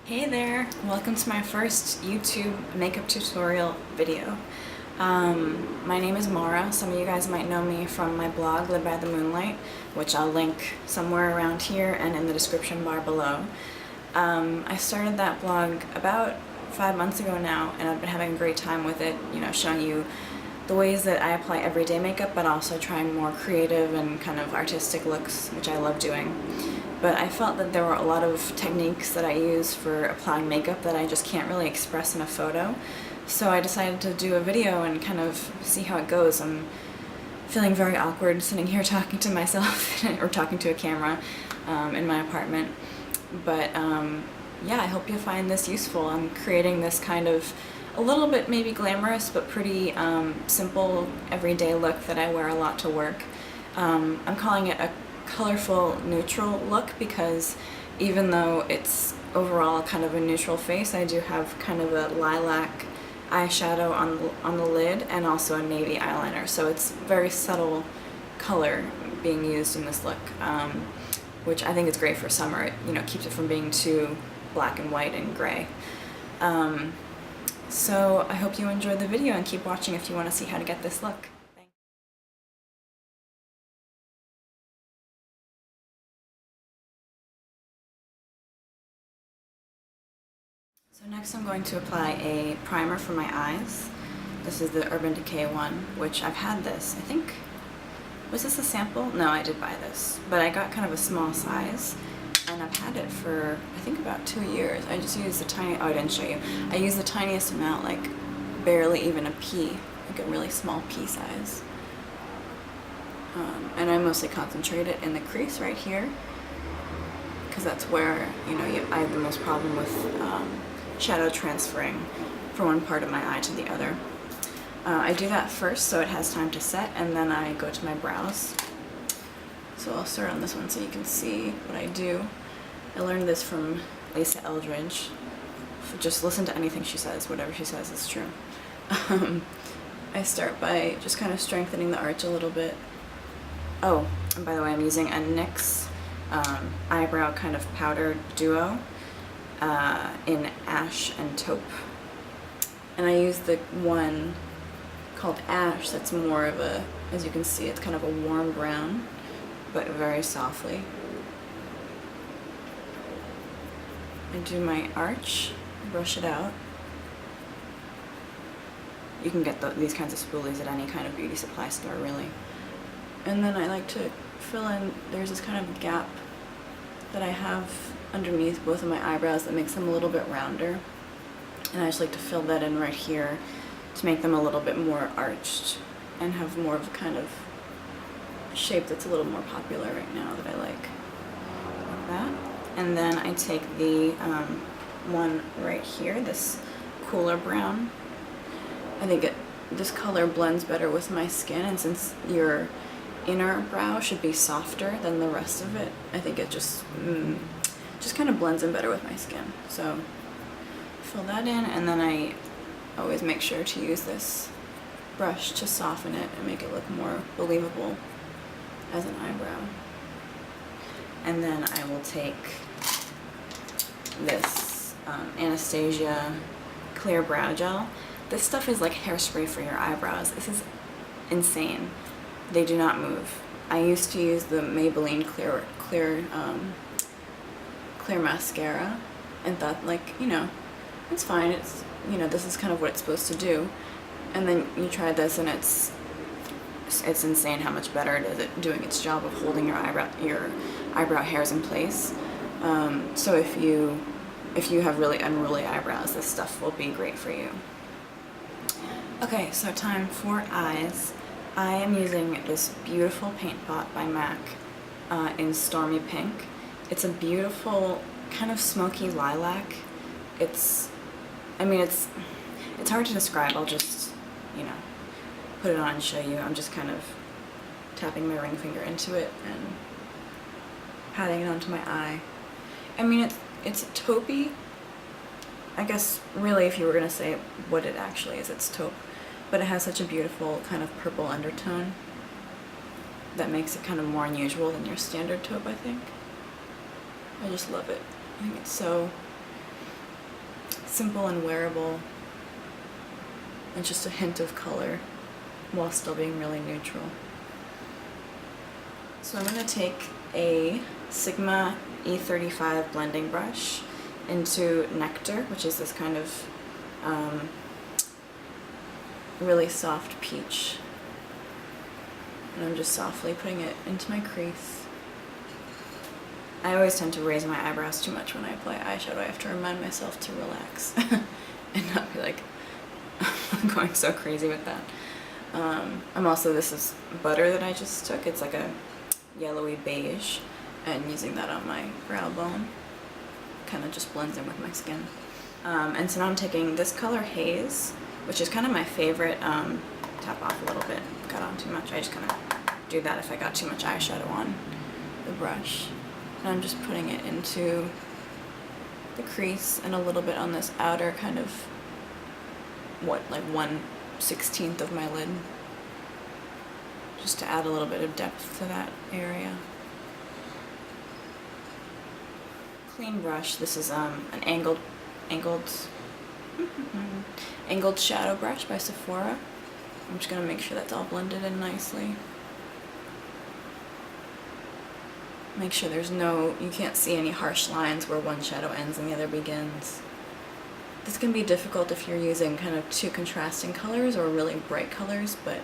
Hey there! Welcome to my first YouTube makeup tutorial video. My name is Mara. Some of you guys might know me from my blog, Live by the Moonlight, which I'll link somewhere around here and in the description bar below. I started that blog about 5 months ago now, and I've been having a great time with it, showing you the ways that I apply everyday makeup, but also trying more creative and kind of artistic looks, which I love doing. But I felt that there were a lot of techniques that I use for applying makeup that I just can't really express in a photo. So I decided to do a video and kind of see how it goes. I'm feeling very awkward sitting here talking to myself or talking to a camera in my apartment. But yeah, I hope you find this useful. I'm creating this kind of a little bit maybe glamorous but pretty simple everyday look that I wear a lot to work. I'm calling it a colorful neutral look because even though it's overall kind of a neutral face, I do have kind of a lilac eyeshadow on the lid and also a navy eyeliner, so it's very subtle color being used in this look, which I think is great for summer. It keeps it from being too black and white and gray. So I hope you enjoyed the video and keep watching if you want to see how to get this look. So next I'm going to apply a primer for my eyes. This is the Urban Decay one, which I've had this, I think, was this a sample? No, I did buy this, but I got kind of a small size, and I've had it for, I think, about 2 years. I just used the oh, I didn't show you. I used the tiniest amount, like barely even a pea, like a really small pea size. And I mostly concentrate it in the crease right here, because that's where, I have the most problem with shadow transferring from one part of my eye to the other. I do that first so it has time to set, and then I go to my brows. So I'll start on this one so you can see what I do. I learned this from Lisa Eldridge. Just listen to anything she says, whatever she says is true. I start by just kind of strengthening the arch a little bit. Oh, and by the way, I'm using a NYX eyebrow kind of powder duo in Ash and Taupe. And I use the one called Ash that's more of a, as you can see, it's kind of a warm brown, but very softly. I do my arch, brush it out. You can get these kinds of spoolies at any kind of beauty supply store, really. And then I like to fill in, there's this kind of gap that I have underneath both of my eyebrows that makes them a little bit rounder. And I just like to fill that in right here to make them a little bit more arched and have more of a kind of shape that's a little more popular right now that I like that. And then I take the one right here, this cooler brown. I think this color blends better with my skin, and since your inner brow should be softer than the rest of it, I think it just kind of blends in better with my skin. So fill that in, and then I always make sure to use this brush to soften it and make it look more believable as an eyebrow. And then I will take this Anastasia clear brow gel. This stuff is like hairspray for your eyebrows. This is insane. They do not move. I used to use the Maybelline clear mascara and thought, like, it's fine. It's, this is kind of what it's supposed to do. And then you try this, and it's insane how much better it is at doing its job of holding your eyebrow hairs in place. So if you have really unruly eyebrows, this stuff will be great for you. Okay, so time for eyes. I am using this beautiful paint pot by MAC in Stormy Pink. It's a beautiful kind of smoky lilac. It's hard to describe. I'll just, put it on and show you. I'm just kind of tapping my ring finger into it and patting it onto my eye. It's taupey. I guess really if you were gonna say what it actually is, it's taupe. But it has such a beautiful kind of purple undertone that makes it kind of more unusual than your standard taupe, I think. I just love it. I think it's so simple and wearable, and just a hint of color while still being really neutral. So I'm going to take a Sigma E35 blending brush into Nectar, which is this kind of really soft peach. And I'm just softly putting it into my crease. I always tend to raise my eyebrows too much when I apply eyeshadow. I have to remind myself to relax and not be like going so crazy with that. I'm also, this is butter that I just took. It's like a yellowy beige, and using that on my brow bone kind of just blends in with my skin. And so now I'm taking this color Haze, which is kind of my favorite. Tap off a little bit, got on too much. I just kind of do that if I got too much eyeshadow on the brush. And I'm just putting it into the crease and a little bit on this outer kind of, like 1/16 of my lid, just to add a little bit of depth to that area. Clean brush. This is an angled shadow brush by Sephora. I'm just gonna make sure that's all blended in nicely. Make sure there's you can't see any harsh lines where one shadow ends and the other begins. This can be difficult if you're using kind of too contrasting colors or really bright colors, but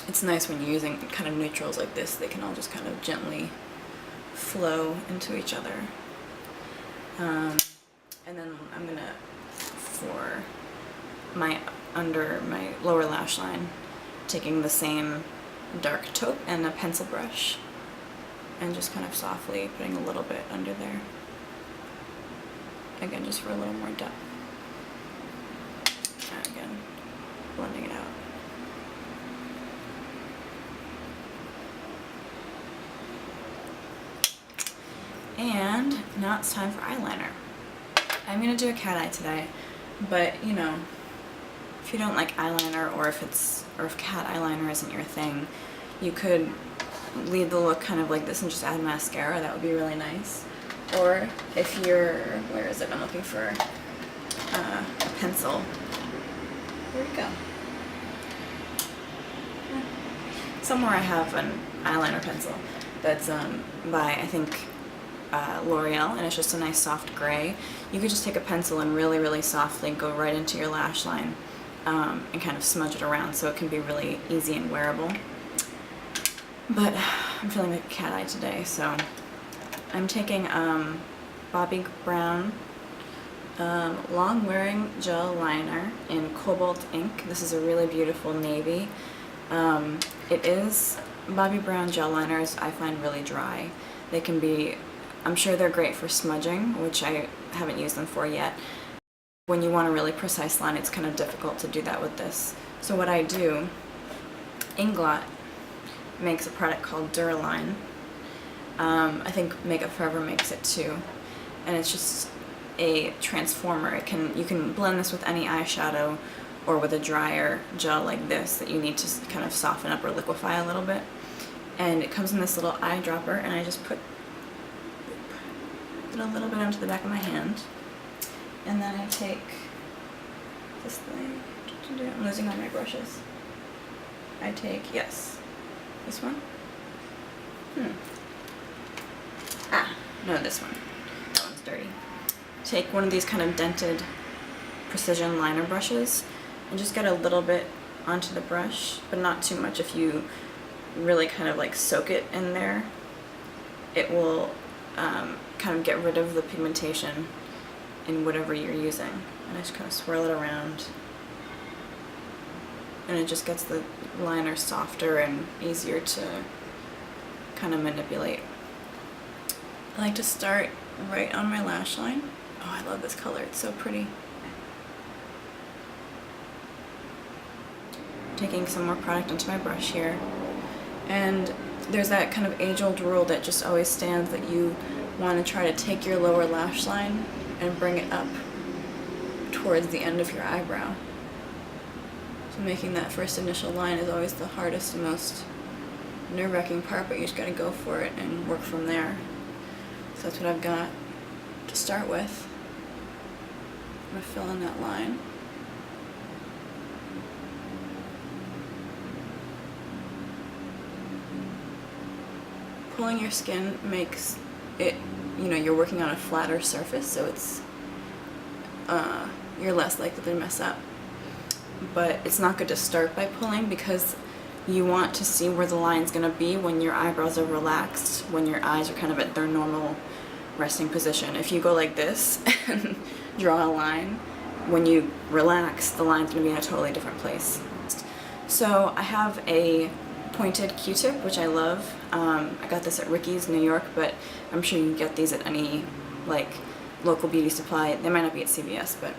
it's nice when you're using kind of neutrals like this. They can all just kind of gently flow into each other. And then I'm gonna, for under my lower lash line, taking the same dark taupe and a pencil brush, and just kind of softly putting a little bit under there. Again, just for a little more depth. And again, blending it out. And now it's time for eyeliner. I'm gonna do a cat eye today, but you know, if you don't like eyeliner, or if cat eyeliner isn't your thing, you could leave the look kind of like this and just add mascara. That would be really nice. Or if you're, where is it? I'm looking for a pencil. Where'd it go? Somewhere I have an eyeliner pencil that's by, I think, L'Oreal, and it's just a nice soft gray. You could just take a pencil and really, really softly go right into your lash line and kind of smudge it around, so it can be really easy and wearable. But I'm feeling like a cat eye today, so I'm taking Bobbi Brown long wearing gel liner in Cobalt ink. This is a really beautiful navy. It is, Bobbi Brown gel liners I find really dry. They can be, I'm sure they're great for smudging, which I haven't used them for yet. When you want a really precise line, it's kind of difficult to do that with this. So what I do, Inglot makes a product called Duraline. I think Makeup Forever makes it too, and it's just a transformer. You can blend this with any eyeshadow or with a drier gel like this that you need to kind of soften up or liquefy a little bit. And it comes in this little eyedropper, and I just put a little bit onto the back of my hand, and then I take this thing. I'm losing all my brushes. I take, yes, this one. No, this one. That one's dirty. Take one of these kind of dented precision liner brushes and just get a little bit onto the brush, but not too much. If you really kind of like soak it in there, it will kind of get rid of the pigmentation in whatever you're using. And I just kind of swirl it around, and it just gets the liner softer and easier to kind of manipulate. I like to start right on my lash line. Oh, I love this color, it's so pretty. Taking some more product into my brush here, and there's that kind of age-old rule that just always stands, that you want to try to take your lower lash line and bring it up towards the end of your eyebrow. So making that first initial line is always the hardest and most nerve-wracking part, but you just gotta go for it and work from there. So that's what I've got to start with. I'm going to fill in that line. Pulling your skin makes it, you know, you're working on a flatter surface, so it's, you're less likely to mess up. But it's not good to start by pulling because you want to see where the line's going to be when your eyebrows are relaxed, when your eyes are kind of at their normal resting position. If you go like this and draw a line, when you relax, the line's going to be in a totally different place. So I have a pointed Q-tip, which I love. I got this at Ricky's, New York, but I'm sure you can get these at any like local beauty supply. They might not be at CVS, but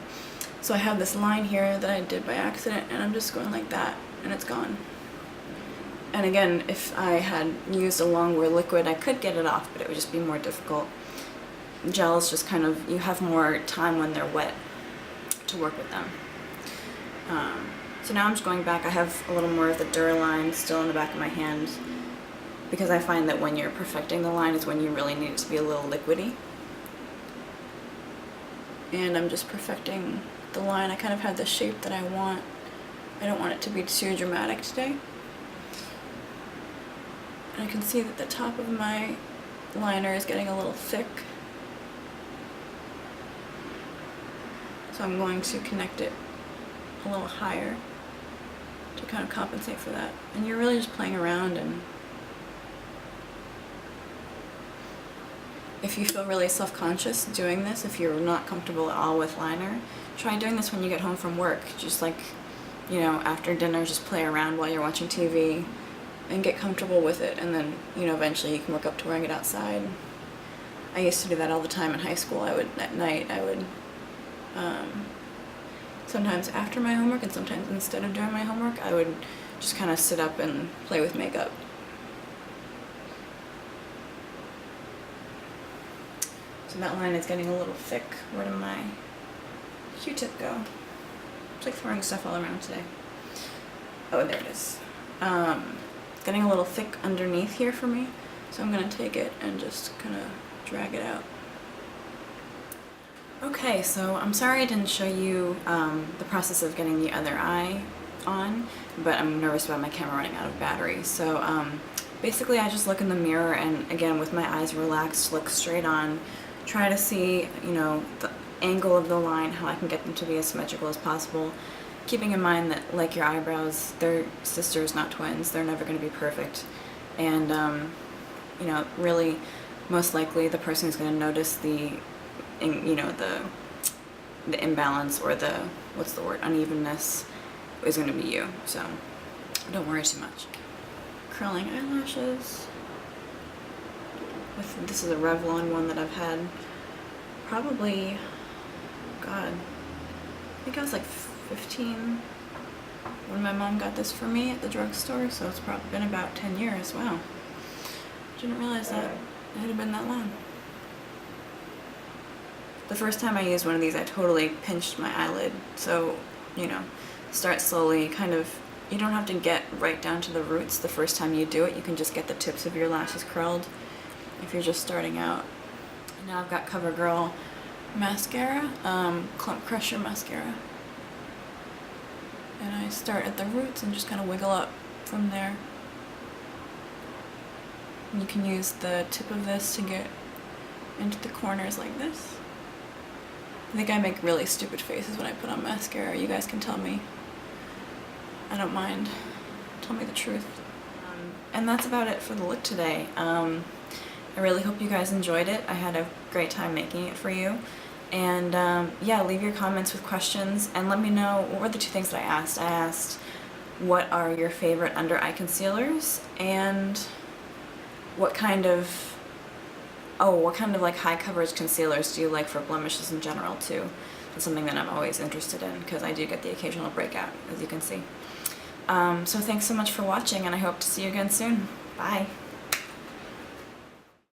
so I have this line here that I did by accident, and I'm just going like that, and it's gone. And again, if I had used a longwear liquid, I could get it off, but it would just be more difficult. Gels just kind of, you have more time when they're wet to work with them. So now I'm just going back. I have a little more of the Duraline still in the back of my hand because I find that when you're perfecting the line is when you really need it to be a little liquidy. And I'm just perfecting the line. I kind of have the shape that I want. I don't want it to be too dramatic today. And I can see that the top of my liner is getting a little thick. So I'm going to connect it a little higher to kind of compensate for that. And you're really just playing around, and if you feel really self-conscious doing this, if you're not comfortable at all with liner, try doing this when you get home from work. Just like, you know, after dinner, just play around while you're watching TV and get comfortable with it, and then, you know, eventually you can work up to wearing it outside. I used to do that all the time in high school. At night, I would sometimes after my homework and sometimes instead of doing my homework, I would just kind of sit up and play with makeup. So that line is getting a little thick. Where did my Q-tip go? It's like throwing stuff all around today. Oh, there it is. It's getting a little thick underneath here for me, so I'm going to take it and just kind of drag it out. Okay, so I'm sorry I didn't show you the process of getting the other eye on, but I'm nervous about my camera running out of battery. So basically I just look in the mirror and, again, with my eyes relaxed, look straight on, try to see, you know, the angle of the line, how I can get them to be as symmetrical as possible, keeping in mind that, like your eyebrows, they're sisters, not twins. They're never going to be perfect. And, you know, really, most likely the person who's going to notice the, you know, the imbalance or the, what's the word, unevenness is going to be you. So don't worry too much. Curling eyelashes. This is a Revlon one that I've had probably, God, I think I was like 15 when my mom got this for me at the drugstore, so it's probably been about 10 years. Wow. Didn't realize that it had been that long. The first time I used one of these, I totally pinched my eyelid. So, you know, start slowly, kind of, you don't have to get right down to the roots the first time you do it. You can just get the tips of your lashes curled if you're just starting out. And now I've got CoverGirl mascara, Clump Crusher mascara. And I start at the roots and just kind of wiggle up from there. And you can use the tip of this to get into the corners like this. I think I make really stupid faces when I put on mascara. You guys can tell me. I don't mind. Tell me the truth. And that's about it for the look today. I really hope you guys enjoyed it. I had a great time making it for you. And yeah, leave your comments with questions and let me know what were the two things that I asked. I asked what are your favorite under eye concealers and what kind of like high coverage concealers do you like for blemishes in general too? That's something that I'm always interested in because I do get the occasional breakout, as you can see. So thanks so much for watching, and I hope to see you again soon. Bye.